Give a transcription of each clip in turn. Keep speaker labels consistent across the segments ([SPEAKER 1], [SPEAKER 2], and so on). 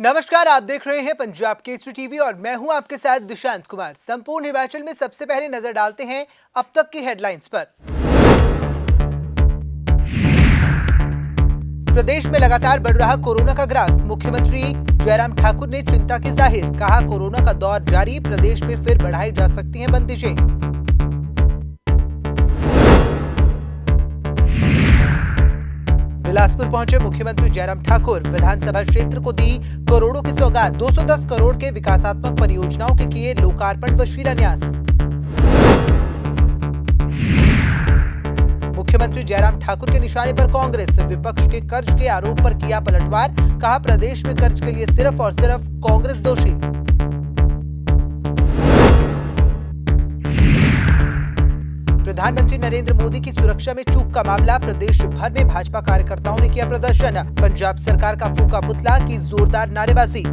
[SPEAKER 1] नमस्कार, आप देख रहे हैं पंजाब केसरी टीवी और मैं हूं आपके साथ दुशांत कुमार। संपूर्ण हिमाचल में सबसे पहले नजर डालते हैं अब तक की हेडलाइंस पर। प्रदेश में लगातार बढ़ रहा कोरोना का ग्राफ। मुख्यमंत्री जयराम ठाकुर ने चिंता की जाहिर, कहा कोरोना का दौर जारी, प्रदेश में फिर बढ़ाई जा सकती हैं बंदिशें। बिलासपुर पहुंचे मुख्यमंत्री जयराम ठाकुर, विधानसभा क्षेत्र को दी करोड़ों की सौगात। 210 करोड़ के विकासात्मक परियोजनाओं के किए लोकार्पण व शिलान्यास। मुख्यमंत्री जयराम ठाकुर के निशाने पर कांग्रेस, विपक्ष के कर्ज के आरोप पर किया पलटवार, कहा प्रदेश में कर्ज के लिए सिर्फ और सिर्फ कांग्रेस दोषी। प्रधानमंत्री नरेंद्र मोदी की सुरक्षा में चूक का मामला, प्रदेश भर में भाजपा कार्यकर्ताओं ने किया प्रदर्शन। पंजाब सरकार का फूका पुतला, की जोरदार नारेबाजी।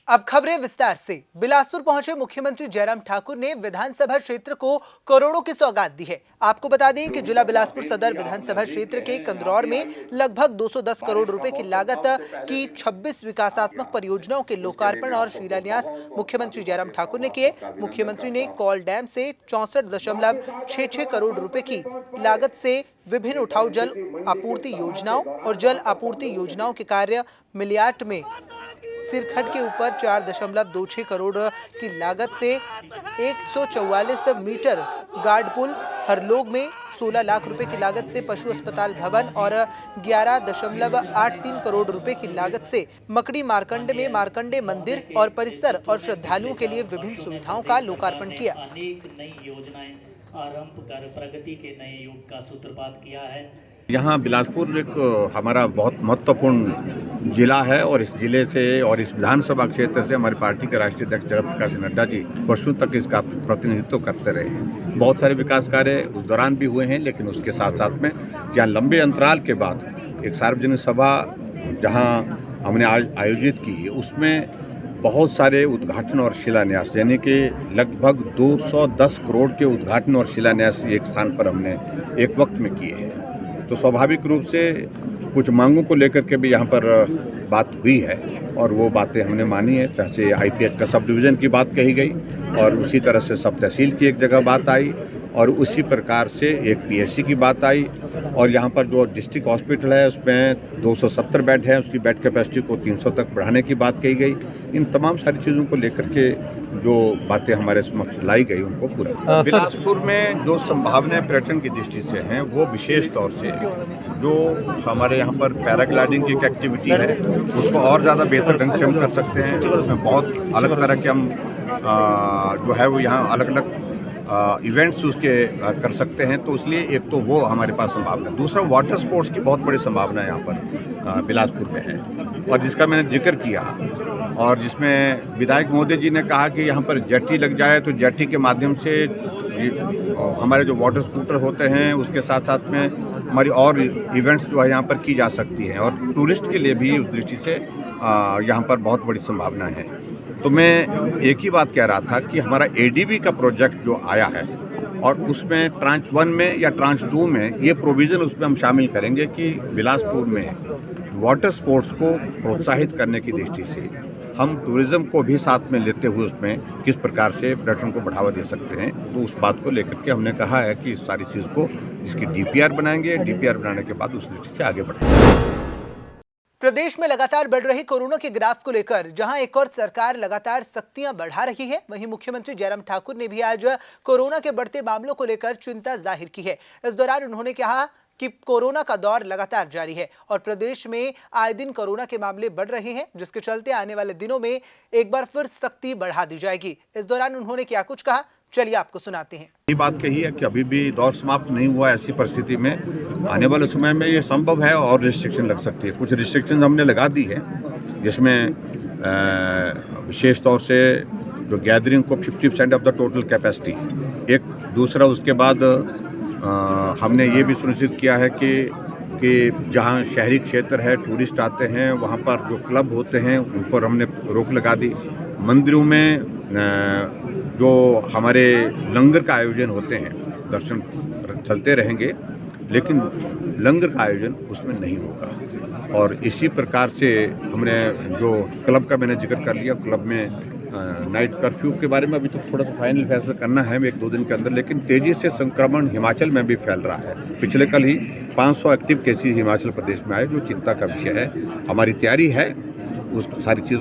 [SPEAKER 1] अब खबरें विस्तार से। बिलासपुर पहुंचे मुख्यमंत्री जयराम ठाकुर ने विधानसभा क्षेत्र को करोड़ों की सौगात दी है। आपको बता दें कि जिला बिलासपुर सदर विधानसभा क्षेत्र के कंदरौर में लगभग 210 करोड़ रुपए की लागत की 26 विकासात्मक परियोजनाओं के लोकार्पण और शिलान्यास मुख्यमंत्री जयराम ठाकुर ने किए। मुख्यमंत्री ने कौल डैम से 64.66 करोड़ रुपए की लागत से विभिन्न उठाऊ जल आपूर्ति योजनाओं और जल आपूर्ति योजनाओं के कार्य मिलियाट में सिरखट के ऊपर 4.26 करोड़ की लागत से 144 मीटर गार्ड पुल, हरलोग में 16 लाख रुपए की लागत से पशु अस्पताल भवन और 11.83 करोड़ रुपए की लागत से मकड़ी मार्कंड में मार्कंडे मंदिर और परिसर और श्रद्धालुओं के लिए विभिन्न सुविधाओं का लोकार्पण किया।
[SPEAKER 2] अनेक नई योजनाएं आरंभ कर प्रगति के नए युग का सूत्रपात किया है।
[SPEAKER 3] यहाँ बिलासपुर एक हमारा बहुत महत्वपूर्ण जिला है और इस जिले से और इस विधानसभा क्षेत्र से हमारी पार्टी के राष्ट्रीय अध्यक्ष जगत प्रकाश नड्डा जी वर्षों तक इसका प्रतिनिधित्व करते रहे हैं। बहुत सारे विकास कार्य उस दौरान भी हुए हैं, लेकिन उसके साथ साथ में जहाँ लंबे अंतराल के बाद एक सार्वजनिक सभा जहाँ हमने आयोजित की, उसमें बहुत सारे उद्घाटन और शिलान्यास, यानी कि लगभग 210 करोड़ के उद्घाटन और शिलान्यास एक स्थान पर हमने एक वक्त में किए हैं। तो स्वाभाविक रूप से कुछ मांगों को लेकर के भी यहाँ पर बात हुई है और वो बातें हमने मानी है। जैसे आईपीएच का सब डिवीज़न की बात कही गई और उसी तरह से सब तहसील की एक जगह बात आई और उसी प्रकार से एक पीएचसी की बात आई और यहाँ पर जो डिस्ट्रिक्ट हॉस्पिटल है उसमें 270 बेड है, उसकी बेड कैपेसिटी को 300 तक बढ़ाने की बात कही गई। इन तमाम सारी चीज़ों को लेकर के जो बातें हमारे समक्ष लाई गई उनको पूरा बिलासपुर में जो संभावनाएं पर्यटन की दृष्टि से हैं वो विशेष तौर से जो हमारे यहाँ पर पैराग्लाइडिंग की एक एक्टिविटी है उसको और ज़्यादा बेहतर ढंग से हम कर सकते हैं। उसमें बहुत अलग तरह के हम जो है वो यहाँ अलग अलग इवेंट्स उसके कर सकते हैं, तो इसलिए एक तो वो हमारे पास संभावना है। दूसरा, वाटर स्पोर्ट्स की बहुत बड़ी संभावना यहाँ पर बिलासपुर में है और जिसका मैंने जिक्र किया और जिसमें विधायक महोदय जी ने कहा कि यहाँ पर जेटी लग जाए तो जेटी के माध्यम से हमारे जो वाटर स्कूटर होते हैं उसके साथ साथ में हमारी और इवेंट्स जो है यहाँ पर की जा सकती हैं और टूरिस्ट के लिए भी उस दृष्टि से यहाँ पर बहुत बड़ी संभावना है। तो मैं एक ही बात कह रहा था कि हमारा एडीबी का प्रोजेक्ट जो आया है और उसमें ट्रांच 1 में या ट्रांच 2 में ये प्रोविज़न उसमें हम शामिल करेंगे कि बिलासपुर में वाटर स्पोर्ट्स को प्रोत्साहित करने की दृष्टि से हम टूरिज़्म को भी साथ में लेते हुए उसमें किस प्रकार से पर्यटन को बढ़ावा दे सकते हैं। तो उस बात को लेकर के हमने कहा है कि इस सारी चीज़ को इसकी डीपीआर बनाएंगे, डीपीआर बनाने के बाद उस दृष्टि से आगे बढ़ेंगे।
[SPEAKER 1] प्रदेश में लगातार बढ़ रहे कोरोना के ग्राफ को लेकर जहां एक और सरकार लगातार सख्तियां बढ़ा रही है, वहीं मुख्यमंत्री जयराम ठाकुर ने भी आज कोरोना के बढ़ते मामलों को लेकर चिंता जाहिर की है। इस दौरान उन्होंने कहा कि कोरोना का दौर लगातार जारी है और प्रदेश में आए दिन कोरोना के मामले बढ़ रहे हैं, जिसके चलते आने वाले दिनों में एक बार फिर सख्ती बढ़ा दी जाएगी। इस दौरान उन्होंने क्या कुछ कहा, चलिए आपको सुनाते हैं।
[SPEAKER 3] ये बात कही है कि अभी भी दौर समाप्त नहीं हुआ। ऐसी परिस्थिति में आने वाले समय में ये संभव है और रिस्ट्रिक्शन लग सकती है। कुछ रिस्ट्रिक्शन हमने लगा दी है, जिसमें विशेष तौर से जो गैदरिंग को 50% ऑफ द टोटल कैपेसिटी, एक दूसरा उसके बाद हमने ये भी सुनिश्चित किया है कि जहाँ शहरी क्षेत्र है, टूरिस्ट आते हैं, वहाँ पर जो क्लब होते हैं उन पर हमने रोक लगा दी। मंदिरों में जो हमारे लंगर का आयोजन होते हैं, दर्शन चलते रहेंगे लेकिन लंगर का आयोजन उसमें नहीं होगा। और इसी प्रकार से हमने जो क्लब का मैंने जिक्र कर लिया, क्लब में नाइट कर्फ्यू के बारे में अभी तो थोड़ा सा फाइनल फैसला करना है 1-2 दिन के अंदर, लेकिन तेज़ी से संक्रमण हिमाचल में भी फैल रहा है। पिछले कल ही 500 एक्टिव केसेस हिमाचल प्रदेश में आए, जो चिंता का विषय है। हमारी तैयारी है उस सारी चीज़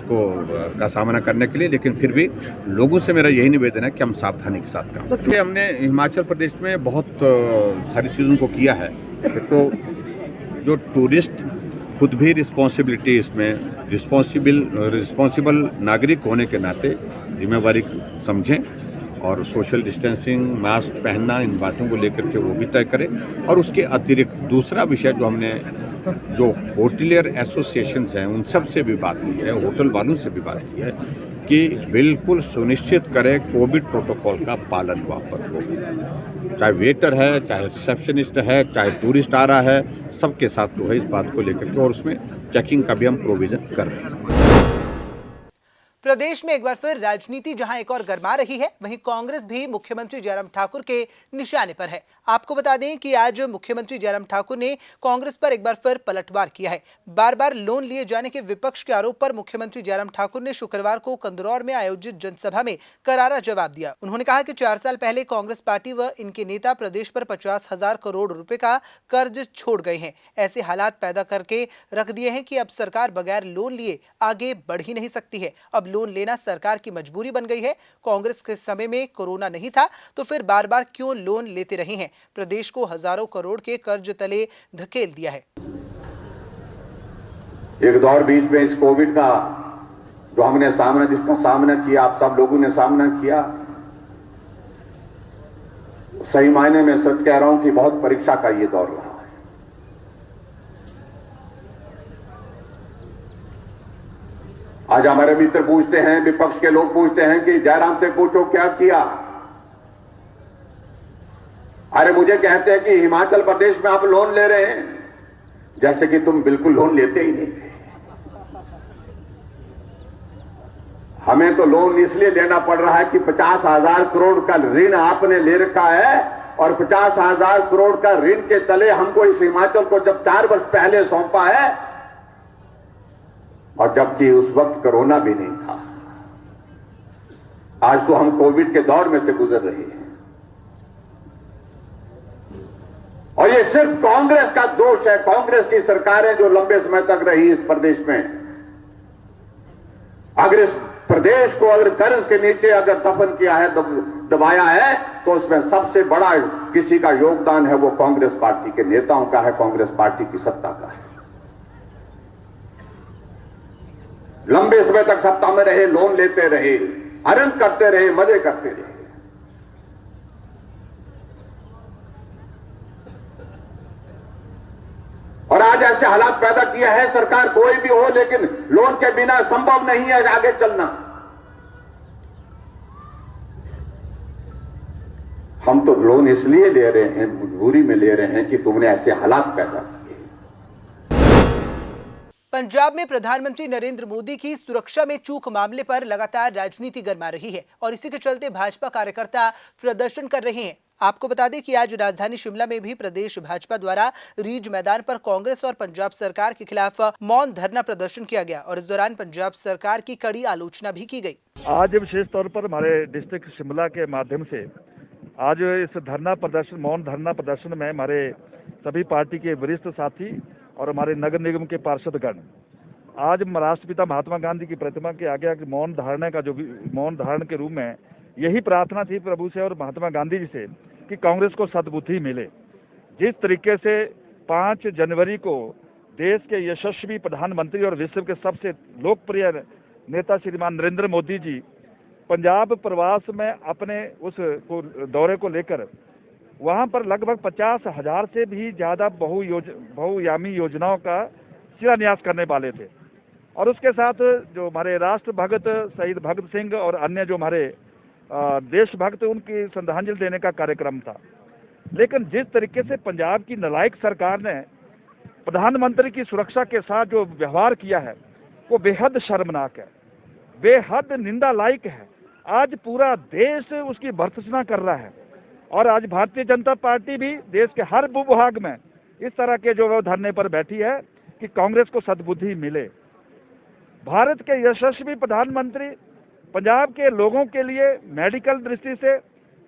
[SPEAKER 3] का सामना करने के लिए, लेकिन फिर भी लोगों से मेरा यही निवेदन है कि हम सावधानी के साथ काम करें। हमने हिमाचल प्रदेश में बहुत सारी चीज़ों को किया है। तो जो टूरिस्ट खुद भी रिस्पॉन्सिबिलिटी, इसमें रिस्पॉन्सिबल नागरिक होने के नाते जिम्मेवारी समझें और सोशल डिस्टेंसिंग, मास्क पहनना, इन बातों को लेकर के वो भी तय करें। और उसके अतिरिक्त दूसरा विषय जो हमने जो होटलियर एसोसिएशंस हैं उन सब से भी बात की है, होटल वालों से भी बात की है कि बिल्कुल सुनिश्चित करें कोविड प्रोटोकॉल का पालन वहाँ पर हो। चाहे वेटर है, चाहे रिसेप्शनिस्ट है, चाहे टूरिस्ट आ रहा है, सबके साथ जो है इस बात को लेकर के, और उसमें चेकिंग का भी हम प्रोविजन कर रहे हैं।
[SPEAKER 1] प्रदेश में एक बार फिर राजनीति जहां एक और गर्मा रही है, वहीं कांग्रेस भी मुख्यमंत्री जयराम ठाकुर के निशाने पर है। आपको बता दें कि आज मुख्यमंत्री जयराम ठाकुर ने कांग्रेस पर एक बार फिर पलटवार किया है। बार बार लोन लिए जाने के विपक्ष के आरोप पर मुख्यमंत्री जयराम ठाकुर ने शुक्रवार को कंदरौर में आयोजित जनसभा में करारा जवाब दिया। उन्होंने कहा कि 4 साल पहले कांग्रेस पार्टी व इनके नेता प्रदेश पर 50,000 करोड़ रुपए का कर्ज छोड़ गए हैं। ऐसे हालात पैदा करके रख दिए हैं कि अब सरकार बगैर लोन लिए आगे बढ़ ही नहीं सकती है। अब लोन लेना सरकार की मजबूरी बन गई है। कांग्रेस के समय में कोरोना नहीं था तो फिर बार बार क्यों लोन लेते रहे हैं। प्रदेश को हजारों करोड़ के कर्ज तले धकेल दिया है।
[SPEAKER 4] एक दौर बीच में इस कोविड का जो हमने जिसका सामना किया, आप सब लोगों ने सामना किया, सही मायने में सच कह रहा हूं कि बहुत परीक्षा का ये दौर रहा है। आज हमारे मित्र पूछते हैं, विपक्ष के लोग पूछते हैं कि जयराम से पूछो क्या किया। अरे मुझे कहते हैं कि हिमाचल प्रदेश में आप लोन ले रहे हैं, जैसे कि तुम बिल्कुल लोन लेते ही नहीं थे। हमें तो लोन इसलिए लेना पड़ रहा है कि 50,000 करोड़ का ऋण आपने ले रखा है, और 50,000 करोड़ का ऋण के तले हमको इस हिमाचल को जब 4 वर्ष पहले सौंपा है, और जबकि उस वक्त कोरोना भी नहीं था। आज तो हम कोविड के दौर में से गुजर रहे हैं, और ये सिर्फ कांग्रेस का दोष है। कांग्रेस की सरकारें जो लंबे समय तक रही इस प्रदेश में, अगर इस प्रदेश को अगर कर्ज के नीचे अगर दफन किया है, दबाया है, तो उसमें सबसे बड़ा किसी का योगदान है वो कांग्रेस पार्टी के नेताओं का है, कांग्रेस पार्टी की सत्ता का है। लंबे समय तक सत्ता में रहे, लोन लेते रहे, अनंत करते रहे, मजे करते रहे। और आज ऐसे हालात पैदा किया है, सरकार कोई भी हो, लेकिन लोन के बिना संभव नहीं है आगे चलना। हम तो लोन इसलिए ले रहे हैं, मजबूरी में ले रहे हैं कि तुमने ऐसे हालात पैदा किए।
[SPEAKER 1] पंजाब में प्रधानमंत्री नरेंद्र मोदी की सुरक्षा में चूक मामले पर लगातार राजनीति गरमा रही है और इसी के चलते भाजपा कार्यकर्ता प्रदर्शन कर रहे हैं। आपको बता दें कि आज राजधानी शिमला में भी प्रदेश भाजपा द्वारा रिज मैदान पर कांग्रेस और पंजाब सरकार के खिलाफ मौन धरना प्रदर्शन किया गया और इस दौरान पंजाब सरकार की कड़ी आलोचना भी की गई।
[SPEAKER 5] आज विशेष तौर पर हमारे डिस्ट्रिक्ट शिमला के माध्यम से आज इस मौन धरना प्रदर्शन में हमारे सभी पार्टी के वरिष्ठ साथी और हमारे नगर निगम के पार्षदगण आज राष्ट्रपिता महात्मा गांधी की प्रतिमा के आगे मौन धारण के रूप में यही प्रार्थना थी प्रभु से और महात्मा गांधी जी से कि कांग्रेस को सद्बुद्धि मिले। जिस तरीके से 5 जनवरी को देश के यशस्वी प्रधानमंत्री और विश्व के सबसे लोकप्रिय नेता श्रीमान नरेंद्र मोदी जी पंजाब प्रवास में अपने उस दौरे को लेकर वहां पर लगभग 50,000 से भी ज्यादा बहुआयामी योजनाओं का शिलान्यास करने वाले थे और उसके साथ जो हमारे राष्ट्र भक्त शहीद भगत सिंह और अन्य जो हमारे देशभक्त उनकी श्रद्धांजलि देने का कार्यक्रम था। लेकिन जिस तरीके से पंजाब की नालायक सरकार ने प्रधानमंत्री की सुरक्षा के साथ जो व्यवहार किया है वो बेहद शर्मनाक है, बेहद निंदा लायक है। आज पूरा देश उसकी भर्त्सना कर रहा है और आज भारतीय जनता पार्टी भी देश के हर भूभाग में इस तरह के जो धरने पर बैठी है कि कांग्रेस को सद्बुद्धि मिले। भारत के यशस्वी प्रधानमंत्री पंजाब के लोगों के लिए मेडिकल दृष्टि से,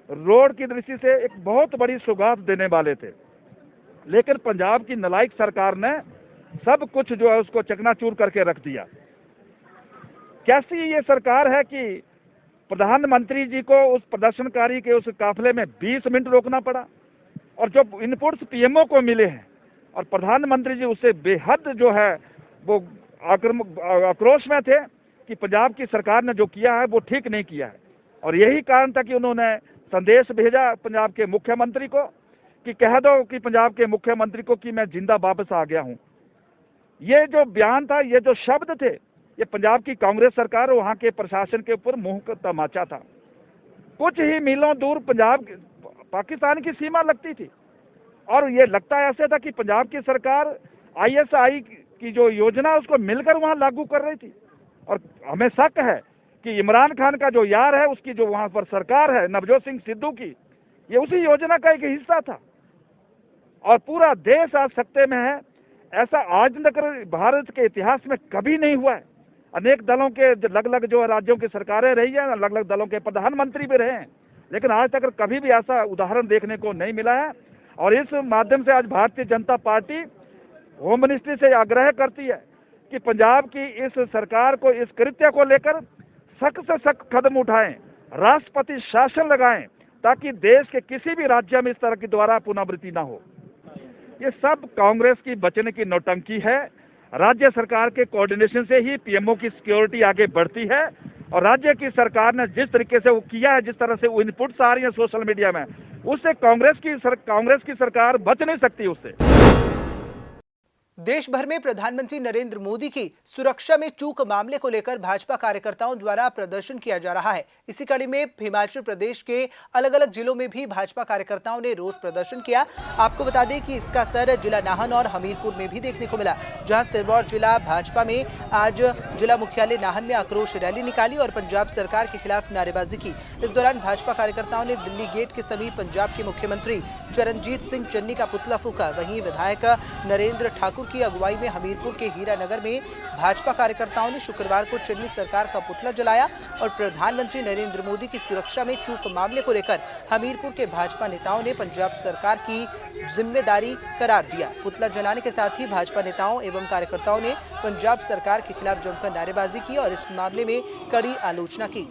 [SPEAKER 5] रोड की दृष्टि से एक बहुत बड़ी सौगात देने वाले थे, लेकिन पंजाब की नालायक सरकार ने सब कुछ जो है उसको चकनाचूर करके रख दिया। कैसी ये सरकार है कि प्रधानमंत्री जी को उस प्रदर्शनकारी के उस काफिले में 20 मिनट रोकना पड़ा, और जो इनपुट्स पीएमओ को मिले हैं और प्रधानमंत्री जी उससे बेहद जो है वो आक्रोश में थे कि पंजाब की सरकार ने जो किया है वो ठीक नहीं किया है। और यही कारण था कि उन्होंने संदेश भेजा पंजाब के मुख्यमंत्री को कि कह दो कि पंजाब के मुख्यमंत्री को कि मैं जिंदा वापस आ गया हूं। ये जो बयान था, ये जो शब्द थे, ये पंजाब की कांग्रेस सरकार और वहां के प्रशासन के ऊपर मुंह का तमाचा था। कुछ ही मीलों दूर पंजाब पाकिस्तान की सीमा लगती थी, और ये लगता ऐसे था कि पंजाब की सरकार ISI की जो योजना उसको मिलकर वहां लागू कर रही थी। और हमें शक है कि इमरान खान का जो यार है, उसकी जो वहां पर सरकार है नवजोत सिंह सिद्धू की, ये उसी योजना का एक हिस्सा था। और पूरा देश आज सत्ते में है, ऐसा आज तक भारत के इतिहास में कभी नहीं हुआ है। अनेक दलों के अलग अलग जो राज्यों की सरकारें रही है, अलग अलग दलों के प्रधानमंत्री भी रहे हैं, लेकिन आज तक कभी भी ऐसा उदाहरण देखने को नहीं मिला है। और इस माध्यम से आज Bharatiya Janata party home ministry से आग्रह करती है कि पंजाब की इस सरकार को, इस कृत्य को लेकर सख्त से सख्त कदम उठाएं, राष्ट्रपति शासन लगाएं, ताकि देश के किसी भी राज्य में इस तरह की दोबारा पुनरावृत्ति ना हो। ये सब कांग्रेस की बचने की नौटंकी है। राज्य सरकार के कोऑर्डिनेशन से ही पीएमओ की सिक्योरिटी आगे बढ़ती है, और राज्य की सरकार ने जिस तरीके से वो किया है, जिस तरह से वो इनपुट्स आ रही है सोशल मीडिया में, उससे कांग्रेस की सरकार बच नहीं सकती उससे।
[SPEAKER 1] देश भर में प्रधानमंत्री नरेंद्र मोदी की सुरक्षा में चूक मामले को लेकर भाजपा कार्यकर्ताओं द्वारा प्रदर्शन किया जा रहा है। इसी कड़ी में हिमाचल प्रदेश के अलग अलग जिलों में भी भाजपा कार्यकर्ताओं ने रोष प्रदर्शन किया। आपको बता दें कि इसका असर जिला नाहन और हमीरपुर में भी देखने को मिला, जहां सिरमौर जिला भाजपा में आज जिला मुख्यालय नाहन में आक्रोश रैली निकाली और पंजाब सरकार के खिलाफ नारेबाजी की। इस दौरान भाजपा कार्यकर्ताओं ने दिल्ली गेट के समीप पंजाब के मुख्यमंत्री चरणजीत सिंह चन्नी का पुतला फूंका। वहीं विधायक नरेंद्र ठाकुर की अगुवाई में हमीरपुर के हीरानगर में भाजपा कार्यकर्ताओं ने शुक्रवार को चन्नी सरकार का पुतला जलाया और प्रधानमंत्री नरेंद्र मोदी की सुरक्षा में चूक मामले को लेकर हमीरपुर के भाजपा नेताओं ने पंजाब सरकार की जिम्मेदारी करार दिया। पुतला जलाने के साथ ही भाजपा नेताओं एवं कार्यकर्ताओं ने पंजाब सरकार के खिलाफ जमकर नारेबाजी की और इस मामले में कड़ी आलोचना की।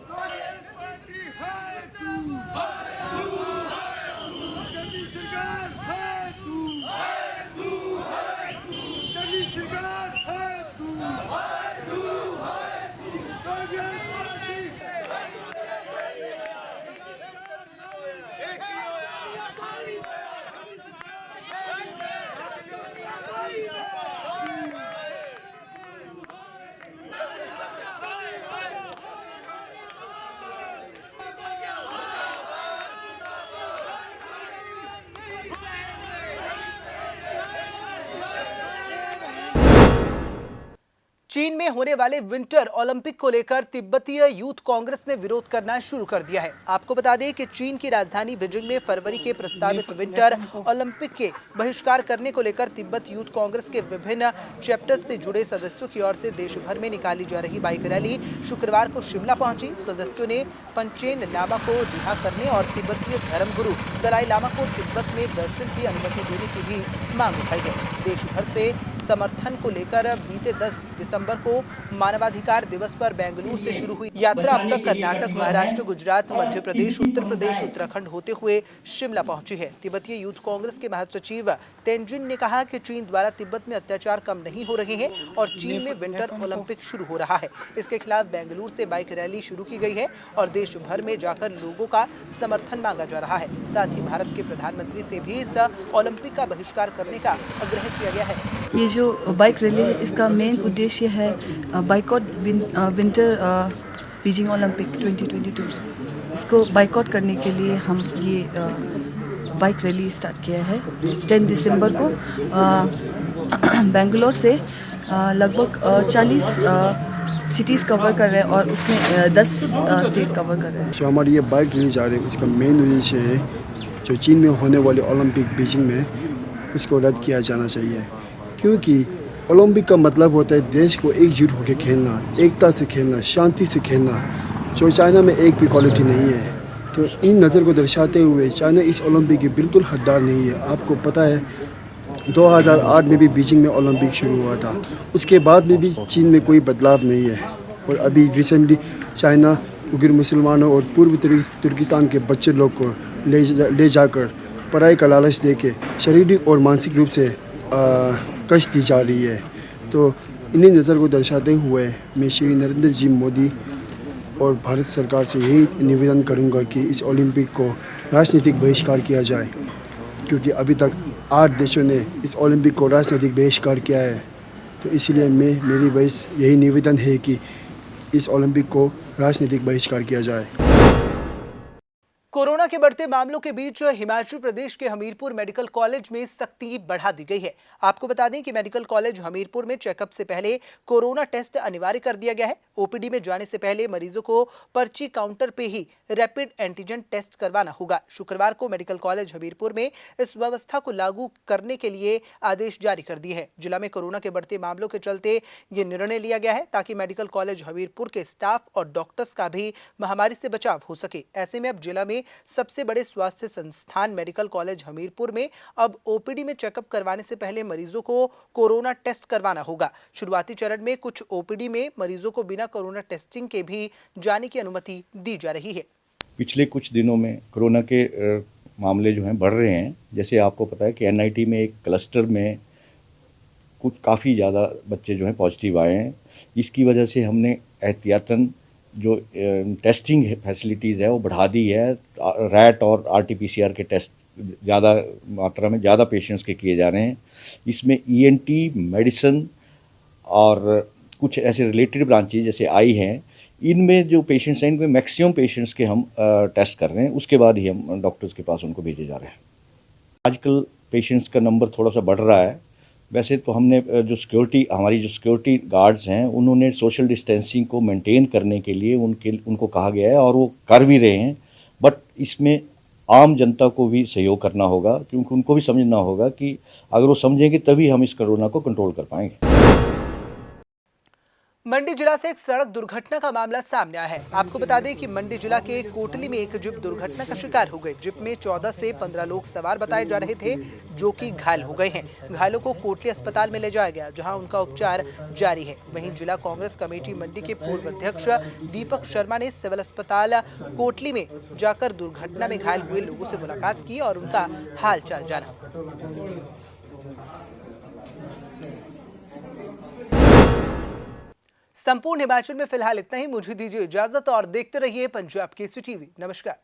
[SPEAKER 1] चीन में होने वाले विंटर ओलंपिक को लेकर तिब्बतीय यूथ कांग्रेस ने विरोध करना शुरू कर दिया है। आपको बता दें कि चीन की राजधानी बीजिंग में फरवरी के प्रस्तावित विंटर ओलंपिक के बहिष्कार करने को लेकर तिब्बत यूथ कांग्रेस के विभिन्न चैप्टर्स से जुड़े सदस्यों की ओर से देश भर में निकाली जा रही बाइक रैली शुक्रवार को शिमला पहुंची। सदस्यों ने पंचेन लामा को रिहा करने और तिब्बतीय धर्मगुरु दलाई लामा को तिब्बत में दर्शन की अनुमति देने की भी मांग उठाई है। देश भर से समर्थन को लेकर बीते 10 दिसंबर को मानवाधिकार दिवस पर बेंगलुरु से शुरू हुई यात्रा अब तक कर्नाटक, महाराष्ट्र, गुजरात, मध्य प्रदेश, उत्तर प्रदेश, उत्तराखंड होते हुए शिमला पहुंची है। तिब्बतीय यूथ कांग्रेस के महासचिव तेंजिन ने कहा कि चीन द्वारा तिब्बत में अत्याचार कम नहीं हो रहे हैं और चीन में विंटर ओलंपिक शुरू हो रहा है। इसके खिलाफ बेंगलुरु से बाइक रैली शुरू की गई है और देश भर में जाकर लोगों का समर्थन मांगा जा रहा है। साथ ही भारत के प्रधानमंत्री से भी इस ओलंपिक का बहिष्कार करने का आग्रह किया गया है।
[SPEAKER 6] ये जो बाइक रैली है, इसका मेन उद्देश्य है बाइकआउट विंटर बीजिंग ओलंपिक 2022। इसको बाइकआउट करने के लिए हम ये बाइक रैली स्टार्ट किया है। 10 दिसंबर को बेंगलोर से लगभग 40 सिटीज़ कवर कर रहे हैं और उसमें 10 स्टेट कवर कर रहे हैं।
[SPEAKER 7] जो हमारी ये बाइक रैली जा रही है, इसका मेन उद्देश्य है जो चीन में होने वाले ओलंपिक बीजिंग में उसको रद्द किया जाना चाहिए, क्योंकि ओलंपिक का मतलब होता है देश को एकजुट होकर खेलना, एकता से खेलना, शांति से खेलना, जो चाइना में एक भी क्वालिटी नहीं है। तो इन नज़र को दर्शाते हुए चाइना इस ओलंपिक के बिल्कुल हकदार नहीं है। आपको पता है 2008 में भी बीजिंग में ओलंपिक शुरू हुआ था, उसके बाद में भी चीन में कोई बदलाव नहीं है। और अभी रिसेंटली चाइना उइगर मुसलमानों और पूर्व तुर्किस्तान के बच्चे लोग को ले जाकर पढ़ाई का लालच देके शारीरिक और मानसिक रूप से कष्ट दी जा रही है। तो इन्हीं नज़र को दर्शाते हुए मैं श्री नरेंद्र जी मोदी और भारत सरकार से यही निवेदन करूंगा कि इस ओलंपिक को राजनीतिक बहिष्कार किया जाए, क्योंकि अभी तक 8 देशों ने इस ओलंपिक को राजनीतिक बहिष्कार किया है। तो इसलिए मेरी बस यही निवेदन है कि इस ओलंपिक को राजनीतिक बहिष्कार किया जाए।
[SPEAKER 1] कोरोना के बढ़ते मामलों के बीच हिमाचल प्रदेश के हमीरपुर मेडिकल कॉलेज में सख्ती बढ़ा दी गई है। आपको बता दें कि मेडिकल कॉलेज हमीरपुर में चेकअप से पहले कोरोना टेस्ट अनिवार्य कर दिया गया है। ओपीडी में जाने से पहले मरीजों को पर्ची काउंटर पे ही रैपिड एंटीजन टेस्ट करवाना होगा। शुक्रवार को मेडिकल कॉलेज हमीरपुर में इस व्यवस्था को लागू करने के लिए आदेश जारी कर दिए हैं। जिला में कोरोना के बढ़ते मामलों के चलते ये निर्णय लिया गया है ताकि मेडिकल कॉलेज हमीरपुर के स्टाफ और डॉक्टर्स का भी महामारी से बचाव हो सके। ऐसे में अब जिला में सबसे बड़े स्वास्थ्य संस्थान मेडिकल कॉलेज हमीरपुर में अब ओपीडी में चेकअप करवाने से पहले मरीजों को कोरोना टेस्ट करवाना होगा। शुरुआती चरण में कुछ ओपीडी में मरीजों को बिना कोरोना टेस्टिंग के भी जाने की अनुमति दी जा रही है।
[SPEAKER 8] पिछले कुछ दिनों में कोरोना के मामले जो हैं बढ़ रहे हैं। जैसे आपको पता है कि एनआईटी में एक क्लस्टर में कुछ काफ़ी ज़्यादा बच्चे जो हैं पॉजिटिव आए हैं। इसकी वजह से हमने एहतियातन जो टेस्टिंग फैसिलिटीज़ है वो बढ़ा दी है। रैट और आरटीपीसीआर के टेस्ट ज़्यादा मात्रा में ज़्यादा पेशेंट्स के किए जा रहे हैं। इसमें ईएनटी, मेडिसिन और कुछ ऐसे रिलेटेड ब्रांचेज जैसे आई हैं, इनमें जो पेशेंट्स हैं इनमें मैक्सिमम पेशेंट्स के हम टेस्ट कर रहे हैं। उसके बाद ही हम डॉक्टर्स के पास उनको भेजे जा रहे हैं। आजकल पेशेंट्स का नंबर थोड़ा सा बढ़ रहा है। वैसे तो हमने हमारी जो सिक्योरिटी गार्ड्स हैं उन्होंने सोशल डिस्टेंसिंग को मेंटेन करने के लिए उनको कहा गया है और वो कर भी रहे हैं। बट इसमें आम जनता को भी सहयोग करना होगा, क्योंकि उनको भी समझना होगा कि अगर वो समझेंगे तभी हम इस कोरोना को कंट्रोल कर पाएंगे।
[SPEAKER 1] मंडी जिला से एक सड़क दुर्घटना का मामला सामने आया है। आपको बता दें कि मंडी जिला के कोटली में एक जीप दुर्घटना का शिकार हो गई। जीप में 14 से 15 लोग सवार बताए जा रहे थे, जो कि घायल हो गए हैं। घायलों को कोटली अस्पताल में ले जाया गया, जहां उनका उपचार जारी है। वहीं जिला कांग्रेस कमेटी मंडी के पूर्व अध्यक्ष दीपक शर्मा ने सिविल अस्पताल कोटली में जाकर दुर्घटना में घायल हुए लोगों से मुलाकात की और उनका हाल चाल जाना। संपूर्ण हिमाचल में फिलहाल इतना ही। मुझे दीजिए इजाजत और देखते रहिए पंजाब केसरी टीवी। नमस्कार।